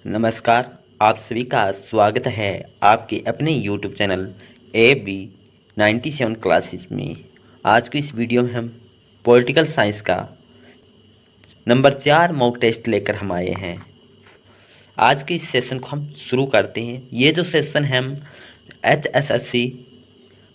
नमस्कार। आप सभी का स्वागत है आपके अपने YouTube चैनल AB 97 क्लासेस में। आज की इस वीडियो में हम पॉलिटिकल साइंस का नंबर 4 मॉक टेस्ट लेकर हम आए हैं। आज के इस सेशन को हम शुरू करते हैं। ये जो सेशन है हम HSSC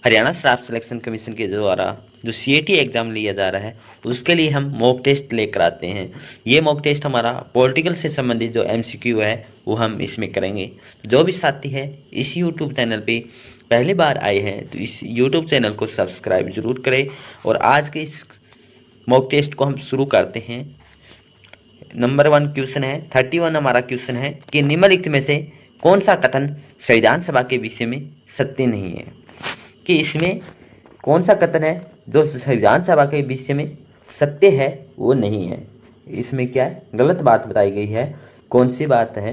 Haryana staff selection commission के द्वारा जो CAT एग्ज़ाम लिया जा रहा है उसके लिए हम मॉक टेस्ट लेकर आते हैं। ये मॉक टेस्ट हमारा पॉलिटिकल से संबंधित जो MCQ है वो हम इसमें करेंगे। जो भी साथी है इस YouTube चैनल पे पहली बार आए हैं तो इस YouTube चैनल को सब्सक्राइब जरूर करें। और आज के इस मॉक टेस्ट को हम शुरू करते हैं। नंबर 1 क्वेश्चन है 31 हमारा क्वेश्चन है कि निम्नलिखित में से कौन सा कथन संविधान सभा के विषय में सत्य नहीं है। कि इसमें कौन सा कथन है जो संविधान सभा के विषय में सत्य है वो नहीं है। इसमें क्या है, गलत बात बताई गई है। कौन सी बात है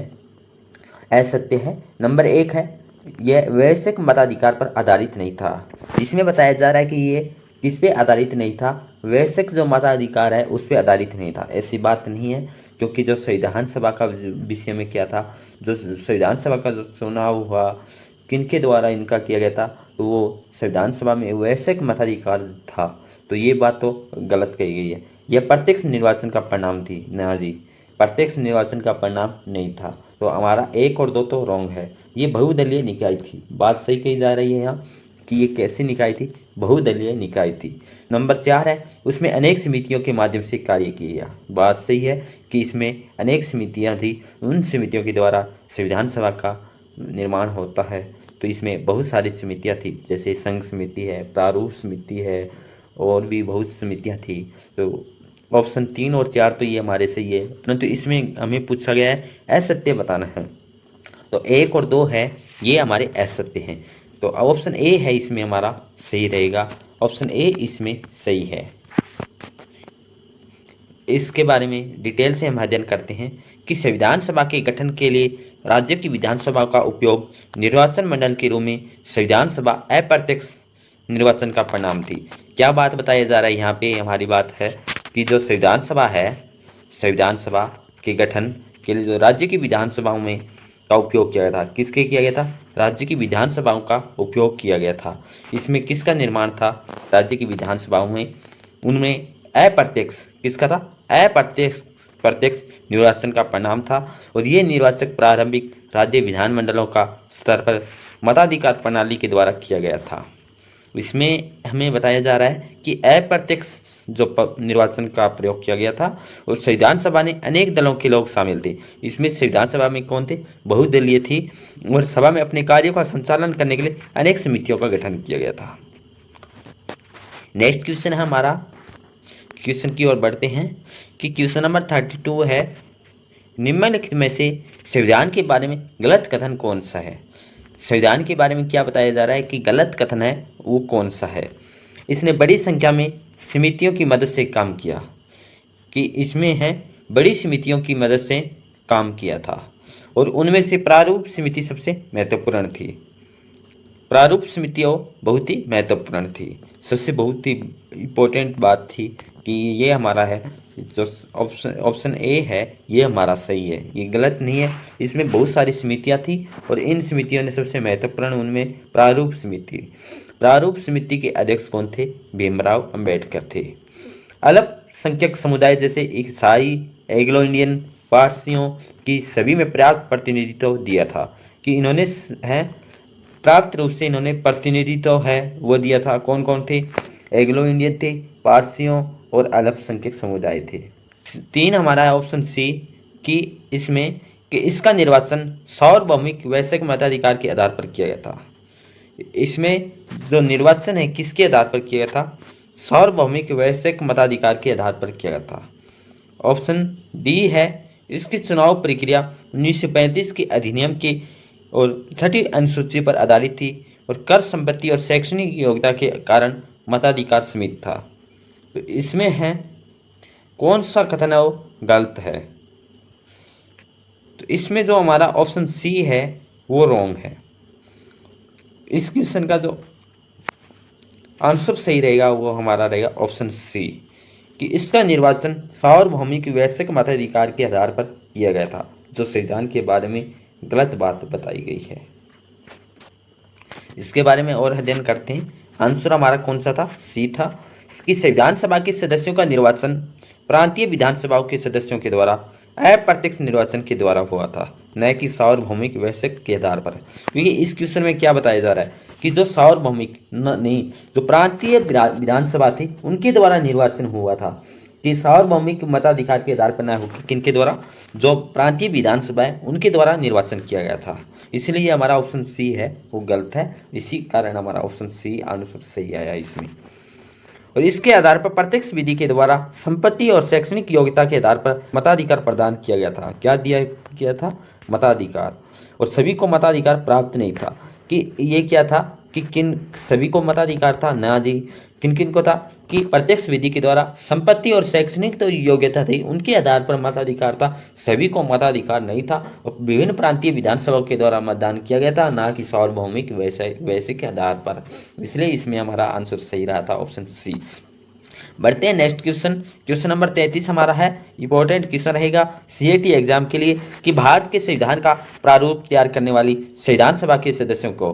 असत्य है। नंबर 1 है यह वैश्विक मताधिकार पर आधारित नहीं था। इसमें बताया जा रहा है कि ये किस पे आधारित नहीं था, वैश्विक जो मताधिकार है उस पे आधारित नहीं था। ऐसी बात नहीं है, क्योंकि जो संविधान सभा का विषय में क्या था, जो संविधान सभा का जो चुनाव हुआ किनके द्वारा इनका किया गया था, तो वो संविधान सभा में वैश्विक मताधिकार था। तो ये बात तो गलत कही गई है। यह प्रत्यक्ष निर्वाचन का परिणाम थी ना जी, प्रत्यक्ष निर्वाचन का परिणाम नहीं था। तो हमारा 1 और 2 तो रॉन्ग है। ये बहुदलीय निकाय थी। बात सही कही जा रही है यहाँ कि ये कैसी निकाय थी, बहुदलीय निकाय थी। नंबर 4 है उसमें अनेक समितियों के माध्यम से कार्य किया। बात सही है कि इसमें अनेक समितियाँ थी, उन समितियों के द्वारा संविधान सभा का निर्माण होता है। तो इसमें बहुत सारी समितियाँ थी, जैसे संघ समिति है, प्रारूप समिति है और भी बहुत समितियाँ थी। तो ऑप्शन 3 और 4 तो ये हमारे सही है, परंतु इसमें हमें पूछा गया है असत्य बताना है। तो 1 और 2 है ये हमारे असत्य हैं। तो ऑप्शन ए है इसमें हमारा सही रहेगा। ऑप्शन ए इसमें सही है। इसके बारे में डिटेल से हम अध्ययन करते हैं कि संविधान सभा के गठन के लिए राज्य की विधानसभा का उपयोग निर्वाचन मंडल के रूप में संविधान सभा अप्रत्यक्ष निर्वाचन का परिणाम थी। क्या बात बताया जा रहा है यहाँ पे, हमारी बात है कि जो संविधान सभा है, संविधान सभा के गठन के लिए जो राज्य की विधानसभाओं में का उपयोग किया गया था, किसके किया गया था, राज्य की विधानसभाओं का उपयोग किया गया था। इसमें किसका निर्माण था, राज्य की विधानसभाओं में, उनमें अप्रत्यक्ष किसका था, अप्रत्यक्ष प्रत्यक्ष निर्वाचन का परिणाम था। और ये निर्वाचक प्रारंभिक राज्य विधानमंडलों का स्तर पर मताधिकार प्रणाली के द्वारा किया गया था। इसमें हमें बताया जा रहा है कि अप्रत्यक्ष जो निर्वाचन का प्रयोग किया गया था और संविधान सभा ने अनेक दलों के लोग शामिल थे। इसमें संविधान सभा में कौन थे, बहुदलीय थी और सभा में अपने कार्यों का संचालन करने के लिए अनेक समितियों का गठन किया गया था। नेक्स्ट क्वेश्चन है हमारा, क्वेश्चन की ओर बढ़ते हैं कि क्वेश्चन नंबर 32 है निम्नलिखित में से संविधान के बारे में गलत कथन कौन सा है। संविधान के बारे में क्या बताया जा रहा है कि गलत कथन है वो कौन सा है। इसने बड़ी संख्या में समितियों की मदद से काम किया, कि इसमें है बड़ी समितियों की मदद से काम किया था और उनमें से प्रारूप समिति सबसे महत्वपूर्ण थी। प्रारूप समितियों बहुत ही महत्वपूर्ण थी, सबसे बहुत ही इम्पोर्टेंट बात थी कि ये हमारा है जो ऑप्शन ए है ये हमारा सही है, ये गलत नहीं है। इसमें बहुत सारी समितियां थी और इन समितियों ने सबसे महत्वपूर्ण उनमें प्रारूप समिति, प्रारूप समिति के अध्यक्ष कौन थे, भीमराव अंबेडकर थे। अल्पसंख्यक समुदाय जैसे ईसाई, एंग्लो इंडियन, पारसियों की सभी में पर्याप्त प्रतिनिधित्व दिया था, कि इन्होंने है प्राप्त रूप से इन्होंने प्रतिनिधित्व है वो दिया था। कौन कौन थे, एंग्लो इंडियन थे, पारसियों और अल्पसंख्यक समुदाय थे। 3 हमारा है ऑप्शन सी, कि इसमें कि इसका निर्वाचन सार्वभौमिक वैश्विक मताधिकार के आधार पर किया गया था। इसमें जो निर्वाचन है किसके आधार पर किया गया था, सार्वभौमिक वैश्विक मताधिकार के आधार पर किया गया था। ऑप्शन डी है इसकी चुनाव प्रक्रिया 1935 के अधिनियम के और 30 अनुसूची पर आधारित थी और कर, संपत्ति और शैक्षणिक योग्यता के कारण मताधिकार सीमित था। तो इसमें है कौन सा कथन है वो गलत है। तो इसमें जो हमारा ऑप्शन सी है वो रॉन्ग है। इस क्वेश्चन का जो आंसर सही रहेगा वो हमारा रहेगा ऑप्शन सी, कि इसका निर्वाचन सार्वभौमिक वैश्विक मताधिकार के आधार पर किया गया था। जो संविधान के बारे में गलत बात बताई गई है। इसके बारे में और अध्ययन करते हैं। आंसर हमारा कौन सा था? सी था। इसकी संविधान सभा के सदस्यों का निर्वाचन प्रांतीय विधानसभाओं के सदस्यों के द्वारा अप्रत्यक्ष निर्वाचन के द्वारा हुआ था, न कि सार्वभौमिक वैश्विक के आधार पर। क्योंकि इस क्वेश्चन में क्या बताया जा रहा है कि जो सार्वभौमिक नहीं, जो प्रांतीय विधानसभा थी उनके द्वारा निर्वाचन हुआ था, कि सार्वभौमिक मताधिकार के आधार पर न हो, किनके द्वारा? जो प्रांतीय विधानसभा है उनके द्वारा निर्वाचन किया गया था। इसलिए हमारा ऑप्शन सी है वो गलत है। इसी कारण हमारा ऑप्शन सी आंसर सही आया इसमें। और इसके आधार पर प्रत्यक्ष विधि के द्वारा संपत्ति और शैक्षणिक योग्यता के आधार पर मताधिकार प्रदान किया गया था। क्या दिया गया था? मताधिकार। और सभी को मताधिकार प्राप्त नहीं था। कि ये क्या था कि किन सभी को मताधिकार था? ना जी। किन किन को था? कि प्रत्यक्ष विधि के द्वारा संपत्ति और शैक्षणिक तो योग्यता थी उनके आधार पर मताधिकार था, सभी को मताधिकार नहीं था। और विभिन्न प्रांतीय विधानसभाओं के द्वारा मतदान किया गया था, ना कि सार्वभौमिक वैसे के आधार पर। इसलिए इसमें हमारा आंसर सही रहा था, ऑप्शन सी। बढ़ते हैं नेक्स्ट क्वेश्चन। क्वेश्चन नंबर 33 हमारा है, इंपॉर्टेंट क्वेश्चन रहेगा सीएटी एग्जाम के लिए, कि भारत के संविधान का प्रारूप तैयार करने वाली संविधान सभा के सदस्यों को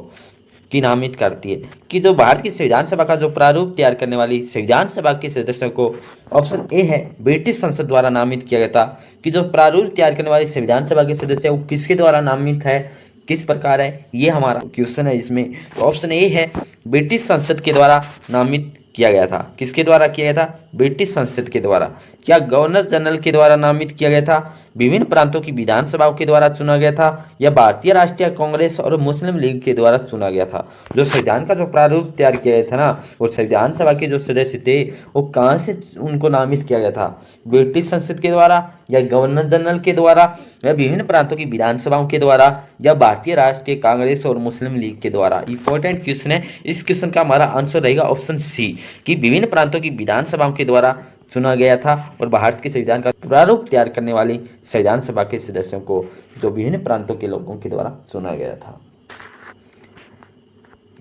की नामित करती है। कि जो भारत की संविधान सभा का जो प्रारूप तैयार करने वाली संविधान सभा के सदस्यों को, ऑप्शन ए है ब्रिटिश संसद द्वारा नामित किया गया था। कि जो प्रारूप तैयार करने वाली संविधान सभा के सदस्य वो किसके द्वारा नामित है, किस प्रकार है, ये हमारा क्वेश्चन है। इसमें ऑप्शन ए है ब्रिटिश संसद के द्वारा नामित किया गया था। किसके द्वारा किया गया था? ब्रिटिश संसद के द्वारा। क्या गवर्नर जनरल के द्वारा नामित किया गया था? विभिन्न प्रांतों की विधानसभाओं के द्वारा चुना गया था, या भारतीय राष्ट्रीय कांग्रेस और मुस्लिम लीग के द्वारा चुना गया था? जो संविधान का जो प्रारूप तैयार किया गया था ना, वो संविधान सभा के जो सदस्य थे वो कहाँ से उनको नामित किया गया था? ब्रिटिश संसद के द्वारा, या गवर्नर जनरल के द्वारा, या विभिन्न प्रांतों की विधानसभाओं के द्वारा, या भारतीय राष्ट्रीय कांग्रेस और मुस्लिम लीग के द्वारा? इंपॉर्टेंट क्वेश्चन है। इस क्वेश्चन का हमारा आंसर रहेगा ऑप्शन सी, कि विभिन्न प्रांतों की विधानसभाओं के द्वारा चुना गया था। और भारत के संविधान का प्रारूप तैयार करने वाली संविधान सभा के सदस्यों को जो विभिन्न प्रांतों के लोगों के द्वारा चुना गया था।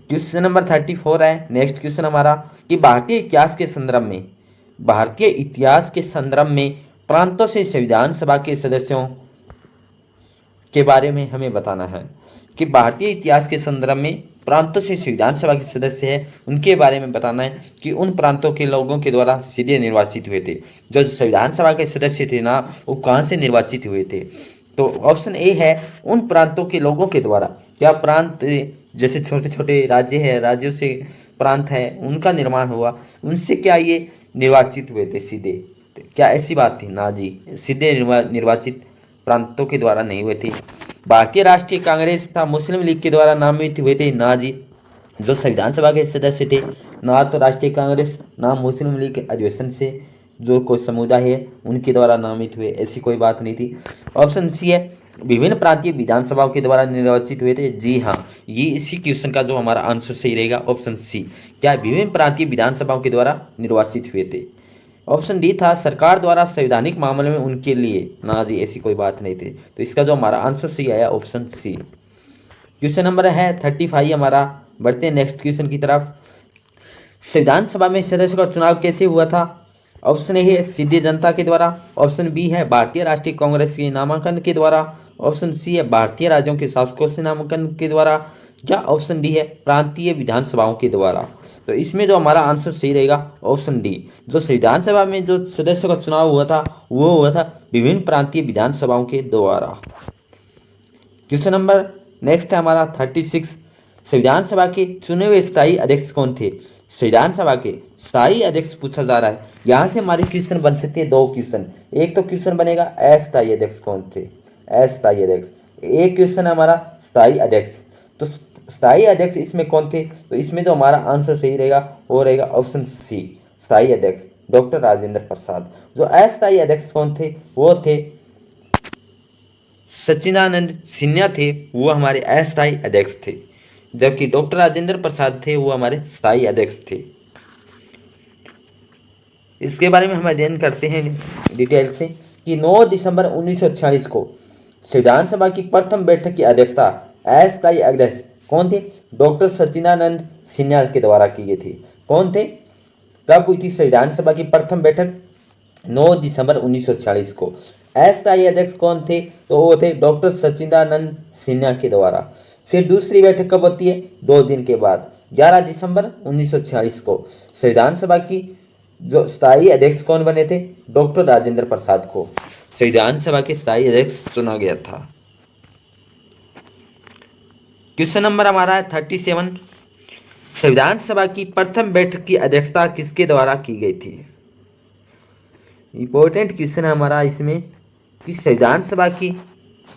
क्वेश्चन नंबर 34 है नेक्स्ट क्वेश्चन हमारा, कि भारतीय इतिहास के संदर्भ में प्रांतों से संविधान सभा के सदस्यों के बारे में हमें बताना है। कि भारतीय इतिहास के संदर्भ में प्रांतों से संविधान सभा के सदस्य हैं उनके बारे में बताना है, कि उन प्रांतों के लोगों के द्वारा सीधे निर्वाचित हुए थे। जो संविधान सभा के सदस्य थे ना, वो कहाँ से निर्वाचित हुए थे? तो ऑप्शन ए है उन प्रांतों के लोगों के द्वारा। क्या प्रांत जैसे छोटे छोटे राज्य है, राज्यों से प्रांत है उनका निर्माण हुआ, उनसे क्या ये निर्वाचित हुए थे सीधे? क्या ऐसी बात थी? ना जी, सीधे निर्वाचित प्रांतों के द्वारा नहीं हुए थे। भारतीय राष्ट्रीय कांग्रेस तथा मुस्लिम लीग के द्वारा नामित हुए थे? ना जी। जो संविधान सभा के सदस्य थे ना तो राष्ट्रीय कांग्रेस ना मुस्लिम लीग के अधिवेशन से जो कोई समुदाय है उनके द्वारा नामित हुए, ऐसी कोई बात नहीं थी। ऑप्शन सी है विभिन्न प्रांतीय विधानसभाओं के द्वारा निर्वाचित हुए थे। जी हाँ, ये इसी क्वेश्चन का जो हमारा आंसर सही रहेगा ऑप्शन सी, क्या विभिन्न प्रांतीय विधानसभाओं के द्वारा निर्वाचित हुए थे। ऑप्शन डी था सरकार द्वारा संवैधानिक मामले में उनके लिए। ना जी, ऐसी कोई बात नहीं थी। तो इसका जो हमारा आंसर सही आया ऑप्शन सी। क्वेश्चन नंबर है 35 हमारा। बढ़ते हैं नेक्स्ट क्वेश्चन की तरफ। संविधान सभा में सदस्यों का चुनाव कैसे हुआ था? ऑप्शन ए है सीधे जनता के द्वारा, ऑप्शन बी है भारतीय राष्ट्रीय कांग्रेस के नामांकन के द्वारा, ऑप्शन सी है भारतीय राज्यों के शासकों से नामांकन के द्वारा, या ऑप्शन डी है प्रांतीय विधानसभाओं के द्वारा। तो इसमें जो हमारा आंसर सही रहेगा ऑप्शन डी। जो संविधान सभा में जो सदस्यों का चुनाव हुआ था वो हुआ था विभिन्न प्रांतीय विधानसभाओं के द्वारा। क्वेश्चन नंबर नेक्स्ट है हमारा 36। संविधान सभा के चुने हुए स्थायी अध्यक्ष कौन थे? संविधान सभा के स्थायी अध्यक्ष पूछा जा रहा है। यहाँ से हमारे क्वेश्चन बन सकते हैं दो क्वेश्चन। एक तो क्वेश्चन बनेगा अस्थायी अध्यक्ष कौन थे, अस्थायी अध्यक्ष। एक क्वेश्चन है हमारा स्थायी अध्यक्ष। तो स्थायी अध्यक्ष इसमें कौन थे? तो इसमें जो हमारा आंसर सही रहेगा वो रहेगा ऑप्शन सी, स्थायी अध्यक्ष डॉक्टर राजेंद्र प्रसाद। जो अस्थायी अध्यक्ष कौन थे? वो थे सच्चिदानंद सिन्हा थे, वो हमारे अस्थायी अध्यक्ष थे, जबकि डॉक्टर राजेंद्र प्रसाद थे वो हमारे स्थायी अध्यक्ष थे। इसके बारे में हम अध्ययन करते हैं डिटेल से कि 9 दिसंबर 1946 को संविधान सभा की प्रथम बैठक की अध्यक्षता अस्थायी अध्यक्ष कौन थे? डॉक्टर सच्चिदानंद सिन्हा के द्वारा की गई थी। कौन थे? कब हुई थी संविधान सभा की प्रथम बैठक? 9 दिसंबर 1946 को। अस्थायी अध्यक्ष कौन थे? तो वो थे डॉक्टर सच्चिदानंद सिन्हा के द्वारा। फिर दूसरी बैठक कब होती है? 2 दिन के बाद 11 दिसंबर 1946 को। संविधान सभा की जो स्थायी अध्यक्ष कौन बने थे? डॉक्टर राजेंद्र प्रसाद को संविधान सभा के स्थायी अध्यक्ष चुना गया था। क्वेश्चन नंबर हमारा है 37। संविधान सभा की प्रथम बैठक की अध्यक्षता किसके द्वारा की गई थी? इंपॉर्टेंट क्वेश्चन है हमारा इसमें कि संविधान सभा की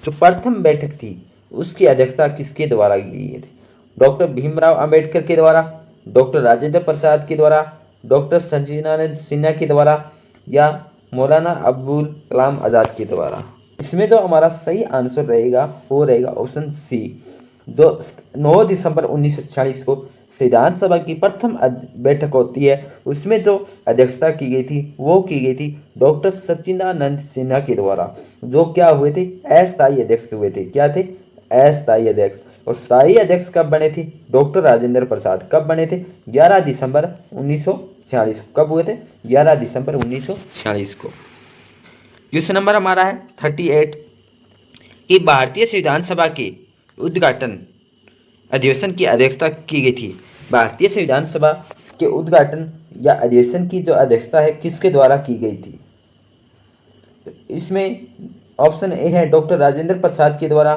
जो प्रथम बैठक थी उसकी अध्यक्षता किसके द्वारा की गई थी? डॉक्टर भीमराव अंबेडकर के द्वारा, डॉक्टर राजेंद्र प्रसाद के द्वारा, डॉक्टर सच्चिदानंद सिन्हा के द्वारा या मौलाना अब्दुल कलाम आज़ाद के द्वारा? इसमें जो हमारा सही आंसर रहेगा वो रहेगा ऑप्शन सी। जो 9 दिसंबर 1946 को संविधान सभा की प्रथम बैठक होती है उसमें जो अध्यक्षता की गई थी वो की गई थी डॉक्टर सच्चिदानंद सिन्हा के द्वारा, जो क्या हुए थे? अस्थायी अध्यक्ष हुए थे। क्या थे? अस्थायी अध्यक्ष। और स्थायी अध्यक्ष कब बने थे? डॉक्टर राजेंद्र प्रसाद। कब बने थे? 11 दिसंबर 1946। कब हुए थे? 11 दिसंबर 1946 को। क्वेश्चन नंबर हमारा है 38 कि भारतीय संविधान सभा के उद्घाटन अधिवेशन की अध्यक्षता की गई थी। भारतीय संविधान सभा के उद्घाटन या अधिवेशन की जो अध्यक्षता है किसके द्वारा की गई थी? इसमें ऑप्शन ए है डॉक्टर राजेंद्र प्रसाद के द्वारा,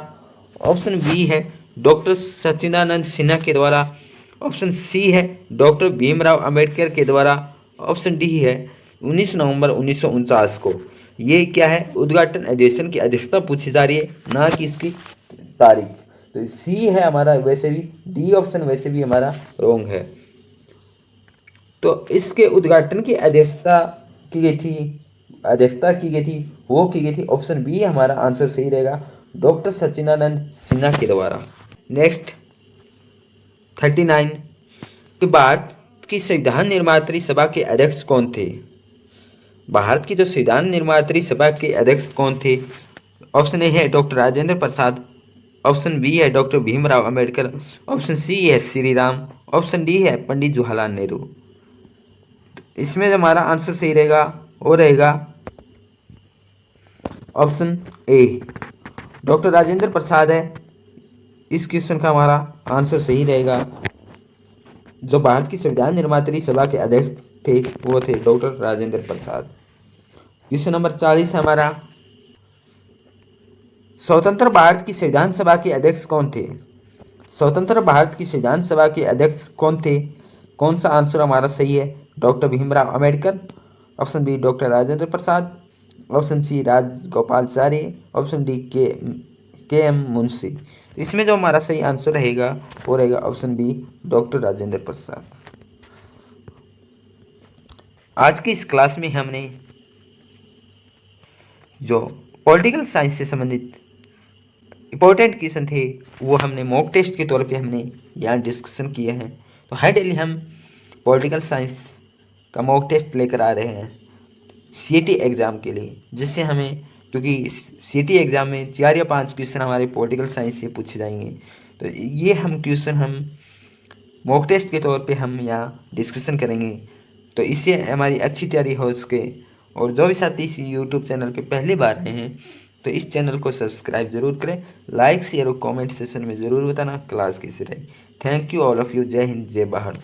ऑप्शन बी है डॉक्टर सच्चिदानंद सिन्हा के द्वारा, ऑप्शन सी है डॉक्टर भीमराव अंबेडकर के द्वारा, ऑप्शन डी है 19 नवंबर 1949 को। ये क्या है? उद्घाटन अधिवेशन की अध्यक्षता पूछी जा रही है, ना कि इसकी तारीख। तो सी है हमारा, वैसे भी डी ऑप्शन वैसे भी हमारा रॉन्ग है। तो इसके उद्घाटन की अध्यक्षता की गई थी वो की गई थी ऑप्शन बी हमारा आंसर सही रहेगा, डॉक्टर सच्चिदानंद सिन्हा के द्वारा। नेक्स्ट 39 कि भारत की संविधान निर्मात्री सभा के अध्यक्ष कौन थे? भारत की जो संविधान निर्मात्री सभा के अध्यक्ष कौन थे? ऑप्शन ए है doctor Rajendra Prasad, option B है doctor Bhimrao Ambedkar, option C है श्री राम, ऑप्शन डी है पंडित जवाहरलाल नेहरू। इसमें जो हमारा आंसर सही रहेगा वो रहेगा ऑप्शन ए, डॉक्टर राजेंद्र प्रसाद है। इस क्वेश्चन का हमारा आंसर सही रहेगा। जो भारत की संविधान निर्मात्री सभा के अध्यक्ष थे वो थे डॉक्टर राजेंद्र प्रसाद। क्वेश्चन नंबर 40 है हमारा, स्वतंत्र भारत की संविधान सभा के अध्यक्ष कौन थे? स्वतंत्र भारत की संविधान सभा के अध्यक्ष कौन थे? कौन सा आंसर हमारा सही है? Doctor Bhimrao Ambedkar, option B doctor Rajendra Prasad, option C Rajagopalachari, option D K M Munshi. इसमें जो हमारा सही आंसर रहेगा वो रहेगा option B doctor Rajendra Prasad. आज की इस क्लास में हमने जो पॉलिटिकल साइंस से संबंधित इंपॉर्टेंट क्वेश्चन थे वो हमने मॉक टेस्ट के तौर पे हमने यहाँ डिस्कशन किए हैं। तो हर डेली हम पॉलिटिकल साइंस का मॉक टेस्ट लेकर आ रहे हैं सीईटी एग्ज़ाम के लिए, जिससे हमें, क्योंकि सीईटी एग्ज़ाम में 4 या 5 क्वेश्चन हमारे पॉलिटिकल साइंस से पूछे जाएंगे, तो ये क्वेश्चन हम मॉक टेस्ट के तौर पे हम यहाँ डिस्कशन करेंगे। तो इससे हमारी अच्छी तैयारी हो सके। और जो भी साथी इस यूट्यूब चैनल पे पहली बार आए हैं तो इस चैनल को सब्सक्राइब जरूर करें, लाइक शेयर और कमेंट सेक्शन में ज़रूर बताना क्लास कैसे रही। Thank you all of you. जय हिंद, जय भारत।